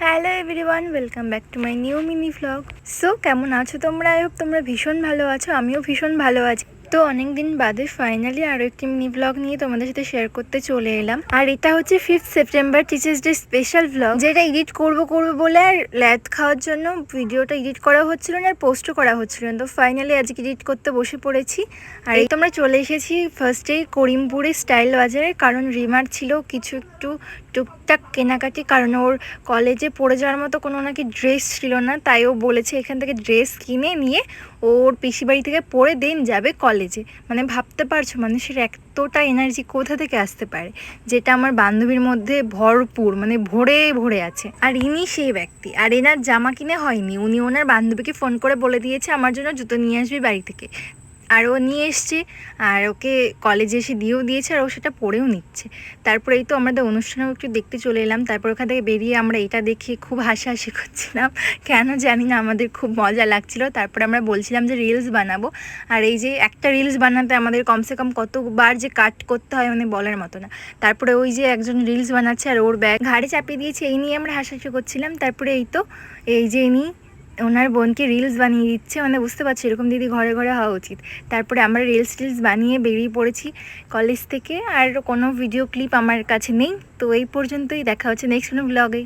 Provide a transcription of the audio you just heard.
Hello everyone, welcome back to my new mini vlog. So কেমন আছো তোমরা? I hope তোমরা ভীষণ ভালো আছো, আমিও ভীষণ ভালো আছি। তো অনেক দিন বাদে ফাইনালি আরও একটি মিনি ভ্লগ নিয়ে তোমাদের সাথে শেয়ার করতে চলে এলাম। আর এটা হচ্ছে 5th September teachers day special vlog, যেটা এডিট করবো বলে আর ল্যাদ খাওয়ার জন্য ভিডিওটা এডিট করা হচ্ছিল না আর পোস্টও করা হচ্ছিল না। তো ফাইনালি আজকে এডিট করতে বসে পড়েছি। আর এই তোমরা চলে এসেছি ফার্স্টেই করিমপুরে স্টাইল বাজারে, কারণ রিমার ছিল কিছু একটু টুকটাক কেনাকাটি, কারণ ওর কলেজে পড়ে যাওয়ার মতো কোনো নাকি ড্রেস ছিল না, তাই ও বলেছে এখান থেকে ড্রেস কিনে নিয়ে ওর পিসি বাড়ি থেকে পরে দেন যাবে কলেজে। মানে ভাবতে পারছো মানুষের এতটা এনার্জি কোথা থেকে আসতে পারে, যেটা আমার বান্ধবীর মধ্যে ভরপুর, মানে ভরে ভরে আছে। আর ইনি সেই ব্যক্তি। আর এনার জামা কিনে হয়নি, উনি ওনার বান্ধবীকে ফোন করে বলে দিয়েছে আমার জন্য জুতো নিয়ে আসবি বাড়ি থেকে। আর ও নিয়ে এসছে, আর ওকে কলেজে এসে দিয়েও দিয়েছে, আর ও সেটা পড়েও নিচ্ছে। তারপরে এই তো আমাদের অনুষ্ঠানেও একটু দেখতে চলে এলাম। তারপর ওখান থেকে বেরিয়ে আমরা এটা দেখে খুব হাসাহাসি করছিলাম, কেন জানি না আমাদের খুব মজা লাগছিল। তারপরে আমরা বলছিলাম যে রিলস বানাবো, আর এই যে একটা রিলস বানাতে আমাদের কমসে কম কতবার যে কাট করতে হয় মানে বলার মতো না। তারপরে ওই যে একজন রিলস বানাচ্ছে আর ওর ব্যাগ ঘাড়ে চাপিয়ে দিয়েছে, এই নিয়ে আমরা হাসাহাসি করছিলাম। তারপরে এই তো এই যে ইনি ওনার বোনকে রিলস বানিয়ে দিচ্ছে, মানে বুঝতে পারছি এরকম দিদি ঘরে ঘরে হওয়া উচিত। তারপরে আমরা রিলস বানিয়ে বেরিয়ে পড়েছি কলেজ থেকে। আর কোনো ভিডিও ক্লিপ আমার কাছে নেই। তো এই পর্যন্তই, দেখা হচ্ছে নেক্সট কোনো ব্লগে।